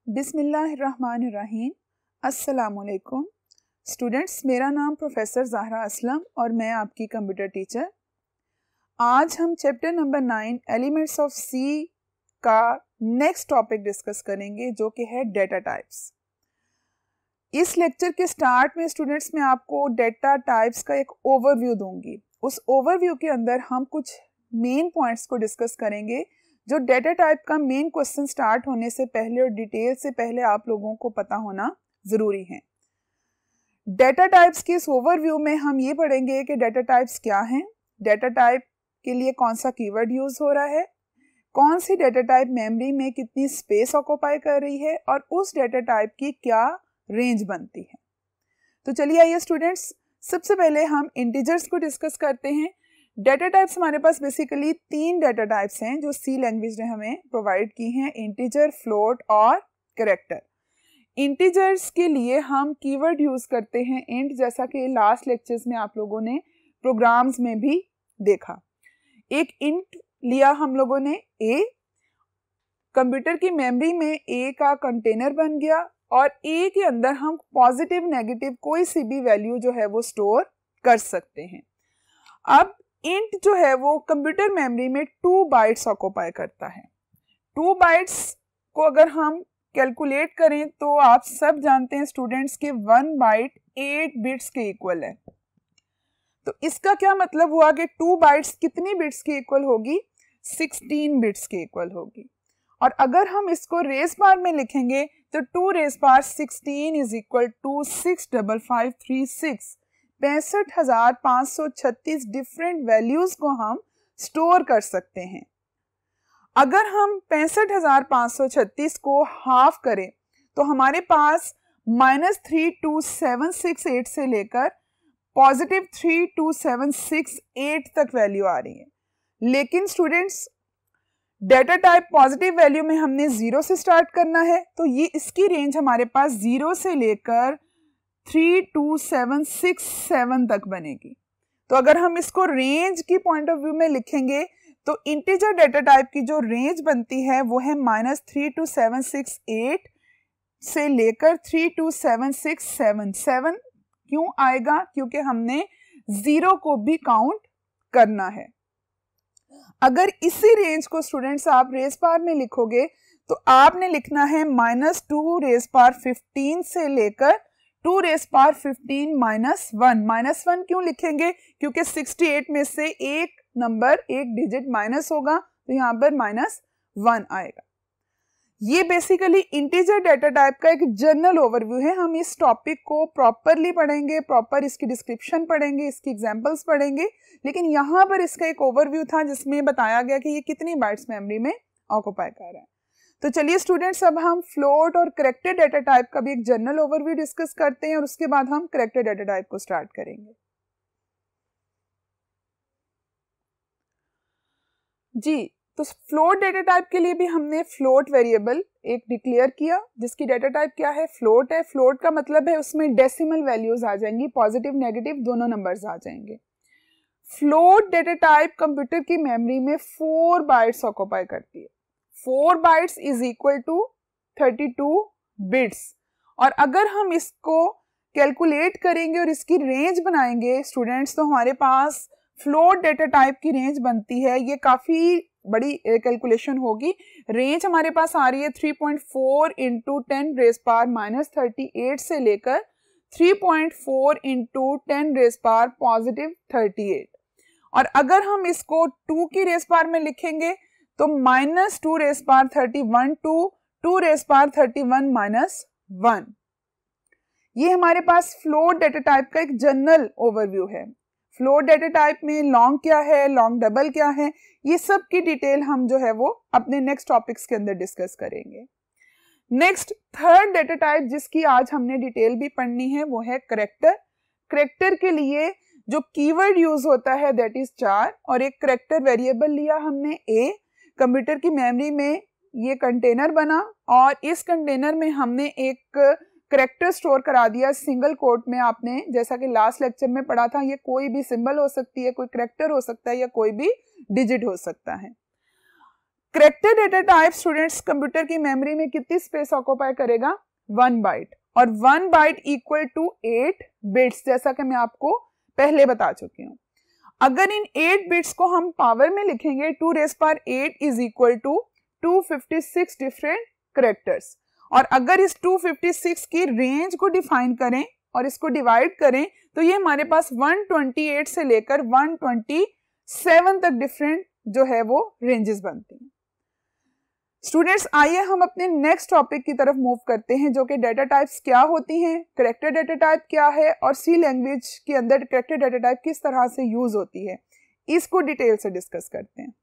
बिस्मिल्लाहिर्रहमानिर्रहीम। अस्सलामुअलैकुम स्टूडेंट्स, मेरा नाम प्रोफेसर ज़हरा असलम और मैं आपकी कंप्यूटर टीचर। आज हम चैप्टर नंबर 9 एलिमेंट्स ऑफ सी का नेक्स्ट टॉपिक डिस्कस करेंगे, जो कि है डेटा टाइप्स। इस लेक्चर के स्टार्ट में स्टूडेंट्स मैं आपको डेटा टाइप्स का एक ओवरव्यू दूंगी। उस ओवरव्यू के अंदर हम कुछ मेन पॉइंट्स को डिस्कस करेंगे जो डेटा टाइप का मेन क्वेश्चन स्टार्ट होने से पहले और डिटेल से पहले आप लोगों को पता होना ज़रूरी है। डेटा टाइप्स के इस ओवरव्यू में हम ये पढ़ेंगे कि डेटा टाइप्स क्या हैं, डेटा टाइप के लिए कौन सा कीवर्ड यूज़ हो रहा है, कौन सी डेटा टाइप मेमोरी में कितनी स्पेस ऑक्यूपाई कर रही है और उस डेटा टाइप की क्या रेंज बनती है। तो चलिए आइए स्टूडेंट्स, सबसे पहले हम इंटीजर्स को डिस्कस करते हैं। डेटा टाइप्स हमारे पास बेसिकली 3 डेटा टाइप्स हैं जो सी लैंग्वेज ने हमें प्रोवाइड की हैं, इंटीजर, फ्लोट और कैरेक्टर। इंटीजर्स के लिए हम कीवर्ड यूज़ करते हैं इंट, जैसा कि लास्ट लेक्चर्स में आप लोगों ने प्रोग्राम्स में भी देखा। एक इंट लिया हम लोगों ने ए, कंप्यूटर की मेमोरी में ए का कंटेनर बन गया और ए के अंदर हम पॉजिटिव नेगेटिव कोई सी भी वैल्यू जो है वो स्टोर कर सकते हैं। अब इंट जो है वो कंप्यूटर मेमोरी में 2 बाइट्स ऑक्यूपाई करता है। 2 बाइट्स को अगर हम कैलकुलेट करें तो आप सब जानते हैं स्टूडेंट्स के 1 बाइट 8 बिट्स के इक्वल है। तो इसका क्या मतलब हुआ कि 2 बाइट्स कितनी बिट्स के इक्वल होगी? 16 बिट्स के इक्वल होगी। और अगर हम इसको रेस बार में लिखेंगे तो 2 रेस बार 16 is equal to 65536, 65,536 different values को हम स्टोर कर सकते हैं। अगर हम 65,536 को हाफ करें तो हमारे पास -32768 से लेकर +32768 तक वैल्यू आ रही है। लेकिन students, data type positive value में हमने 0 से स्टार्ट करना है, तो ये इसकी रेंज हमारे पास 0 से लेकर 32767 तक बनेगी। तो अगर हम इसको रेंज की पॉइंट ऑफ व्यू में लिखेंगे तो इंटीजर डेटा टाइप की जो रेंज बनती है वो है -32768 से लेकर 32767। क्यों आएगा? क्योंकि हमने 0 को भी काउंट करना है। अगर इसी रेंज को स्टूडेंट्स आप रेस पार में लिखोगे तो आपने लिखना है -2 रेस पार 15 से लेकर 2 रेस पार 15 -1। -1 क्यों लिखेंगे? क्योंकि 68 में से एक नंबर, एक डिजिट माइनस होगा, तो यहाँ पर -1 आएगा। ये बेसिकली इंटीजर डेटा टाइप का एक जनरल ओवरव्यू है। हम इस टॉपिक को प्रॉपरली पढ़ेंगे, प्रॉपर इसकी डिस्क्रिप्शन पढ़ेंगे, इसकी एग्जांपल्स पढ़ेंगे, लेकिन यहाँ पर इसका एक ओवरव्यू था जिसमें बताया गया कि ये कितनी बाइट्स मेमोरी में ऑक्यूपाई कर रहा है। तो चलिए स्टूडेंट्स, अब हम फ्लोट और कैरेक्टर डेटा टाइप का भी एक जनरल ओवरव्यू डिस्कस करते हैं और उसके बाद हम कैरेक्टर डेटा टाइप को स्टार्ट करेंगे। जी, तो फ्लोट डेटा टाइप के लिए भी हमने फ्लोट वेरिएबल एक डिक्लेयर किया जिसकी डेटा टाइप क्या है? फ्लोट है। फ्लोट का मतलब है उसमें डेसिमल वैल्यूज आ जाएंगी, पॉजिटिव नेगेटिव दोनों नंबर्स आ जाएंगे। फ्लोट डेटा टाइप कंप्यूटर की मेमोरी में 4 बाइट्स ऑक्यूपाई करती है। 4 bytes is equal to 32 bits. और अगर हम इसको कैलकुलेट करेंगे और इसकी रेंज बनाएंगे स्टूडेंट्स, तो हमारे पास फ्लोट डेटा टाइप की रेंज बनती है, ये काफ़ी बड़ी कैलकुलेशन होगी। रेंज हमारे पास आ रही है 3.4 इंटू 10 रेस पावर -38 से लेकर 3.4 इंटू 10 रेस पावर +38। और अगर हम इसको 2 की रेस पावर में लिखेंगे तो -2 रेस पावर 31 टू 2 रेस पावर 31 -1। ये हमारे पास फ्लोट डेटा टाइप का एक जनरल ओवरव्यू है। फ्लोट डेटा टाइप में लॉन्ग क्या है, लॉन्ग डबल क्या है, ये सब की डिटेल हम जो है वो अपने नेक्स्ट टॉपिक्स के अंदर डिस्कस करेंगे। नेक्स्ट थर्ड डेटा टाइप जिसकी आज हमने डिटेल भी पढ़नी है वो है कैरेक्टर। कैरेक्टर के लिए जो कीवर्ड यूज होता है दैट इज चार, और एक कैरेक्टर वेरिएबल लिया हमने ए। कंप्यूटर की मेमोरी में ये कंटेनर बना और इस कंटेनर में हमने एक कैरेक्टर स्टोर करा दिया सिंगल कोट में। आपने जैसा कि लास्ट लेक्चर में पढ़ा था, ये कोई भी सिंबल हो सकती है, कोई कैरेक्टर हो सकता है या कोई भी डिजिट हो सकता है। Character data type students computer की मेमोरी में कितनी स्पेस ऑक्यूपाई करेगा? 1 बाइट, और 1 बाइट इक्वल टू 8 बिट्स, जैसा कि मैं आपको पहले बता चुकी हूँ। अगर इन 8 बिट्स को हम पावर में लिखेंगे 2 raise power 8 is equal to 256 different characters, और अगर इस 256 की रेंज को डिफाइन करें और इसको डिवाइड करें तो ये हमारे पास 128 से लेकर 127 तक डिफरेंट जो है वो रेंजेस बनती हैं। स्टूडेंट्स, आइए हम अपने नेक्स्ट टॉपिक की तरफ मूव करते हैं, जो कि डेटा टाइप्स क्या होती हैं, करेक्टर डेटा टाइप क्या है, और सी लैंग्वेज के अंदर करेक्टर डेटा टाइप किस तरह से यूज होती है, इसको डिटेल से डिस्कस करते हैं।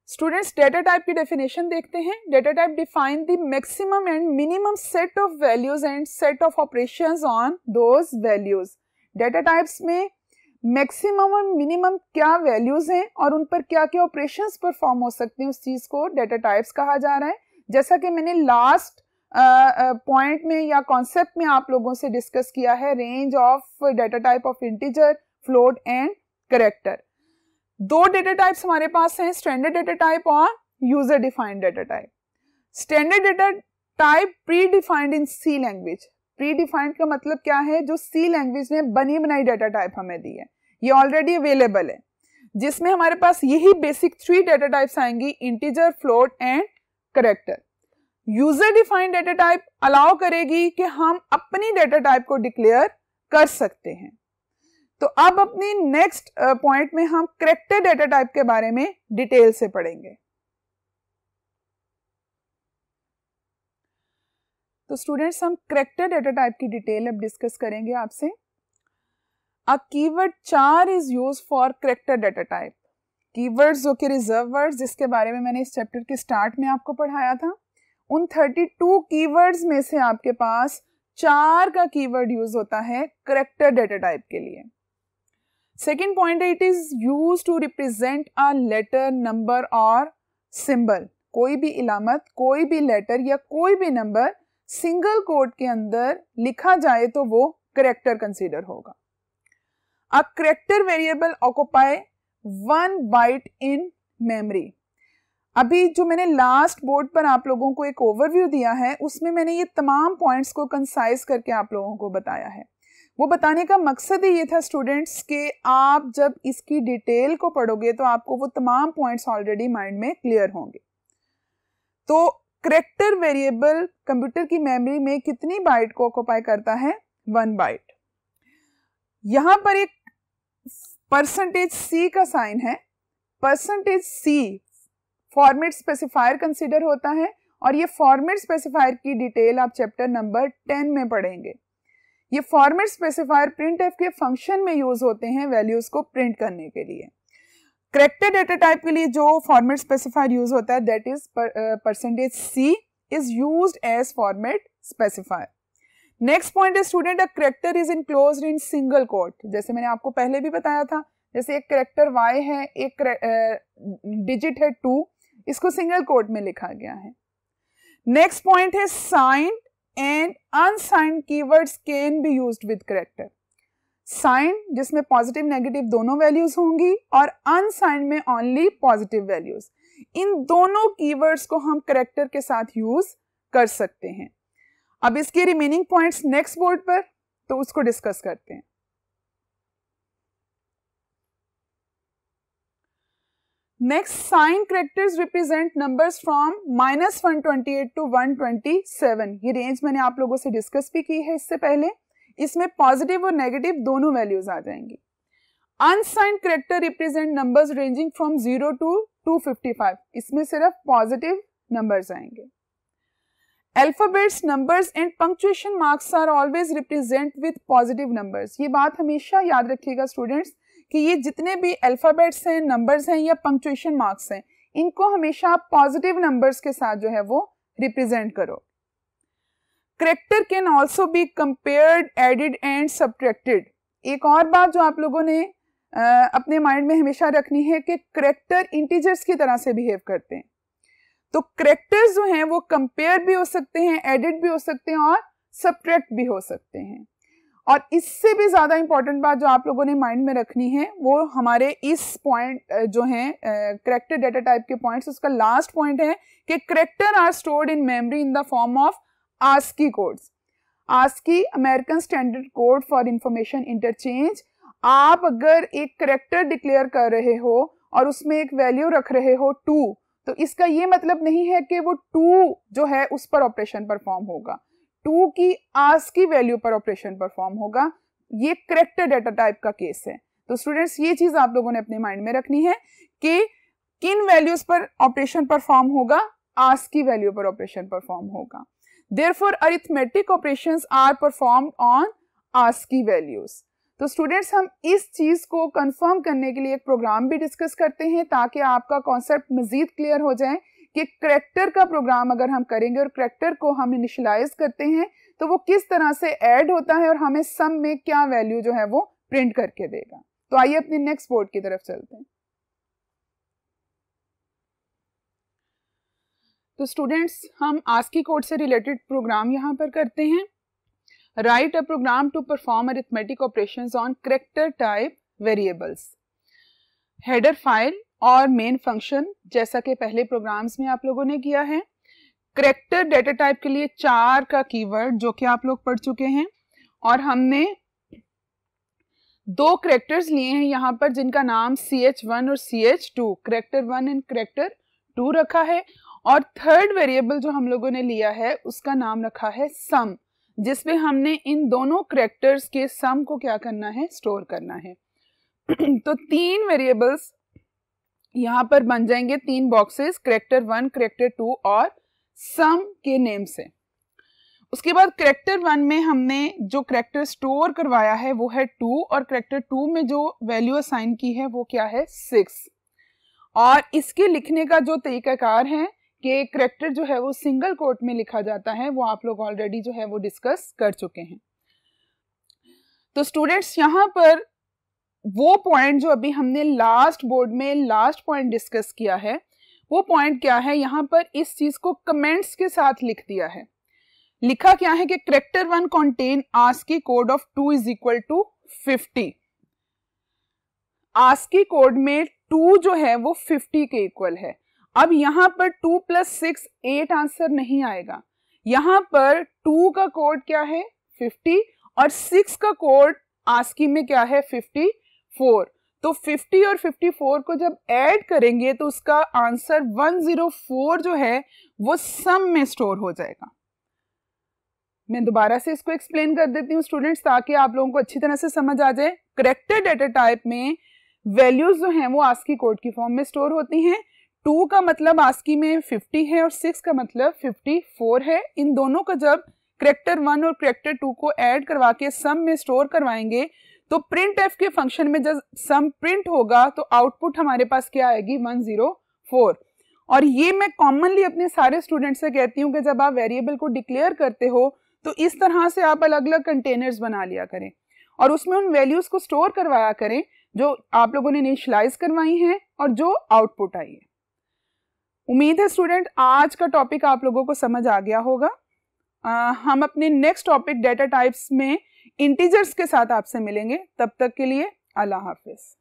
स्टूडेंट्स, डेटा टाइप की डेफिनेशन देखते हैं। Data type define the maximum and minimum set of values and set of operations on those values. Data types में मैक्सिमम और मिनिमम क्या वैल्यूज हैं और उन पर क्या क्या ऑपरेशंस परफॉर्म हो सकते हैं, उस चीज को डेटा टाइप्स कहा जा रहा है। जैसा कि मैंने लास्ट पॉइंट में या कॉन्सेप्ट में आप लोगों से डिस्कस किया है, range of data type of integer, float and character. 2 data types हमारे पास हैं, स्टैंडर्ड डेटा टाइप और user defined data type. Standard data type predefined in C language. Predefined का मतलब क्या है? जो सी लैंग्वेज ने बनी बनाई डेटा टाइप हमें दी है, ये ऑलरेडी अवेलेबल है, जिसमें हमारे पास यही बेसिक 3 डेटा टाइप्स आएंगी, integer, float and character. User defined data type allow करेगी कि हम अपनी डेटा टाइप को डिक्लेयर कर सकते हैं। तो अब अपनी नेक्स्ट पॉइंट में हम कैरेक्टर डेटा टाइप के बारे में डिटेल से पढ़ेंगे। तो स्टूडेंट्स, हम कैरेक्टर डेटा टाइप की डिटेल अब डिस्कस करेंगे आपसे। अ कीवर्ड चार is use for character data type. Keywords जो कि रिजर्व वर्ड्स, जिसके बारे में मैंने इस चैप्टर के स्टार्ट में आपको पढ़ाया था, उन 32 कीवर्ड्स में से आपके पास 4 का कीवर्ड यूज होता है कैरेक्टर डेटा टाइप के लिए। सेकेंड पॉइंट है, it is use to represent a letter, number और सिंबल। कोई भी इलामत, कोई भी लेटर या कोई भी नंबर सिंगल कोट के अंदर लिखा जाए तो वो कैरेक्टर कंसीडर होगा। A character variable occupy 1 byte in memory. अभी जो मैंने लास्ट बोर्ड पर आप लोगों को एक ओवरव्यू दिया है, उसमें मैंने ये तमाम पॉइंट्स को कंसाइज करके आप लोगों को बताया है। वो बताने का मकसद ही ये था स्टूडेंट्स कि आप जब इसकी डिटेल को पढ़ोगे तो आपको वो तमाम पॉइंट्स ऑलरेडी माइंड में क्लियर होंगे। तो कैरेक्टर वेरिएबल कंप्यूटर की मेमोरी में कितनी बाइट को ऑक्यूपाई करता है? 1 बाइट। यहां पर एक %c का साइन है। %c फॉर्मेट स्पेसिफायर कंसीडर होता है, और ये फॉर्मेट स्पेसिफायर की डिटेल आप चैप्टर नंबर 10 में पढ़ेंगे। ये फॉर्मेट स्पेसिफायर प्रिंटएफ के फंक्शन में यूज होते हैं वैल्यूज को प्रिंट करने के लिए। कैरेक्टर डेटा टाइप के लिए जो फॉर्मेट स्पेसिफायर यूज होता है, that is %c is used as format specifier. Next point है student, a character is enclosed in single quote. जैसे मैंने आपको पहले भी बताया था, जैसे एक कैरेक्टर y है, एक डिजिट है 2, इसको सिंगल कोट में लिखा गया है। नेक्स्ट पॉइंट है, signed and unsigned keywords can be used with character. Signed जिसमें पॉजिटिव नेगेटिव दोनों वैल्यूज होंगी, और अनसाइंड में ओनली पॉजिटिव वैल्यूज। इन दोनों कीवर्ड्स को हम कैरेक्टर के साथ यूज कर सकते हैं। अब इसके रिमेनिंग पॉइंट्स नेक्स्ट बोर्ड पर, तो उसको डिस्कस करते हैं। Next, signed characters represent numbers from -128 to 127। ये रेंज मैंने आप लोगों से डिस्कस भी की है इससे पहले। इसमें पॉजिटिव और नेगेटिव दोनों वैल्यूज आ जाएंगी। Unsigned character represent numbers ranging from 0 to 255। इसमें सिर्फ पॉजिटिव नंबर्स आएंगे। Alphabets, numbers and punctuation marks are always represent with positive numbers. ये बात हमेशा याद रखिएगा स्टूडेंट्स कि ये जितने भी अल्फाबेट्स हैं, नंबर्स हैं या पंक्चुएशन मार्क्स हैं, इनको हमेशा आप पॉजिटिव नंबर्स के साथ जो है वो रिप्रेजेंट करो। Character can also be compared, added and subtracted. एक और बात जो आप लोगों ने अपने माइंड में हमेशा रखनी है कि कैरेक्टर इंटीजर्स की तरह से बिहेव करते हैं। तो कैरेक्टर्स जो हैं वो कंपेयर भी हो सकते हैं, एडिड भी हो सकते हैं और सब्ट्रैक्ट भी हो सकते हैं। और इससे भी ज़्यादा इंपॉर्टेंट बात जो आप लोगों ने माइंड में रखनी है वो हमारे इस पॉइंट जो हैं कैरेक्टर डेटा टाइप के पॉइंट्स, उसका लास्ट पॉइंट है कि character are stored in memory in the form of ASCII codes. ASCII American standard code for information interchange. आप अगर एक कैरेक्टर डिक्लेयर कर रहे हो और उसमें एक वैल्यू रख रहे हो 2, तो इसका ये मतलब नहीं है कि वो 2 जो है उस पर ऑपरेशन परफॉर्म होगा, 2 की ASCII वैल्यू पर ऑपरेशन परफॉर्म होगा। ये कैरेक्टर डेटा टाइप का केस है। तो स्टूडेंट्स ये चीज आप लोगों ने अपने माइंड में रखनी है कि किन वैल्यूज पर ऑपरेशन परफॉर्म होगा, ASCII वैल्यू पर ऑपरेशन परफॉर्म होगा। Therefore, arithmetic operations are performed on ASCII values. तो स्टूडेंट्स हम इस चीज को कंफर्म करने के लिए एक प्रोग्राम भी डिस्कस करते हैं ताकि आपका कॉन्सेप्ट मजीद क्लियर हो जाए कि कैरेक्टर का प्रोग्राम अगर हम करेंगे और कैरेक्टर को हम इनिशियलाइज करते हैं तो वो किस तरह से ऐड होता है और हमें सम में क्या वैल्यू जो है वो प्रिंट करके देगा। तो आइए अपने नेक्स्ट बोर्ड की तरफ चलते हैं। तो स्टूडेंट्स हम ASCII कोड से रिलेटेड प्रोग्राम यहाँ पर करते हैं। Write a program to perform arithmetic operations on character type variables. Header file और मेन फंक्शन जैसा कि पहले प्रोग्राम्स में आप लोगों ने किया है। कैरेक्टर डेटा टाइप के लिए 4 का कीवर्ड जो कि आप लोग पढ़ चुके हैं और हमने 2 कैरेक्टर्स लिए हैं यहाँ पर जिनका नाम CH1 और CH2, कैरेक्टर 1 एंड कैरेक्टर 2 रखा है। और थर्ड वेरिएबल जो हम लोगों ने लिया है उसका नाम रखा है सम, जिसमें हमने इन दोनों कैरेक्टर्स के सम को क्या करना है, स्टोर करना है। तो 3 वेरिएबल्स यहाँ पर बन जाएंगे, 3 बॉक्सेस, कैरेक्टर 1, कैरेक्टर 2 और सम के नेम से। उसके बाद कैरेक्टर 1 में हमने जो कैरेक्टर स्टोर करवाया है वो है 2 और कैरेक्टर 2 में जो वैल्यू असाइन की है वो क्या है, 6। और इसके लिखने का जो तरीकाकार है कि कैरेक्टर जो है वो सिंगल कोट में लिखा जाता है, वो आप लोग ऑलरेडी जो है वो डिस्कस कर चुके हैं। तो स्टूडेंट्स यहाँ पर वो पॉइंट जो अभी हमने लास्ट बोर्ड में लास्ट पॉइंट डिस्कस किया है वो पॉइंट क्या है, यहाँ पर इस चीज को कमेंट्स के साथ लिख दिया है। लिखा क्या है कि character 1 contain ASCII code of 2 is equal to 50। ASCII code में 2 जो है वो 50 के इक्वल है। अब यहाँ पर 2 + 6 8 आंसर नहीं आएगा। यहाँ पर 2 का कोड क्या है, 50 और 6 का कोड ASCII में क्या है, 54। तो 50 और 54 को जब ऐड करेंगे तो उसका आंसर 104 जो है वो सम में स्टोर हो जाएगा। मैं दोबारा से इसको एक्सप्लेन कर देती हूँ स्टूडेंट्स ताकि आप लोगों को अच्छी तरह से समझ आ जाए। कैरेक्टर डेटा टाइप में वैल्यूज जो हैं वो ASCII कोड की फॉर्म में स्टोर होती हैं। 2 का मतलब ASCII में 50 है और 6 का मतलब 54 है। इन दोनों का जब कैरेक्टर 1 और कैरेक्टर 2 को ऐड करवा के सम में स्टोर करवाएंगे तो प्रिंट एफ के फंक्शन में जब सम प्रिंट होगा तो आउटपुट हमारे पास क्या आएगी, 104। और ये मैं कॉमनली अपने सारे स्टूडेंट्स से कहती हूँ कि जब आप वेरिएबल को डिक्लेयर करते हो तो इस तरह से आप अलग अलग कंटेनर्स बना लिया करें और उसमें उन वैल्यूज को स्टोर करवाया करें जो आप लोगों ने इनिशियलाइज करवाई हैं और जो आउटपुट आई है। उम्मीद है स्टूडेंट आज का टॉपिक आप लोगों को समझ आ गया होगा। हम अपने नेक्स्ट टॉपिक डेटा टाइप्स में इंटीजर्स के साथ आपसे मिलेंगे। तब तक के लिए अल्लाह हाफिज।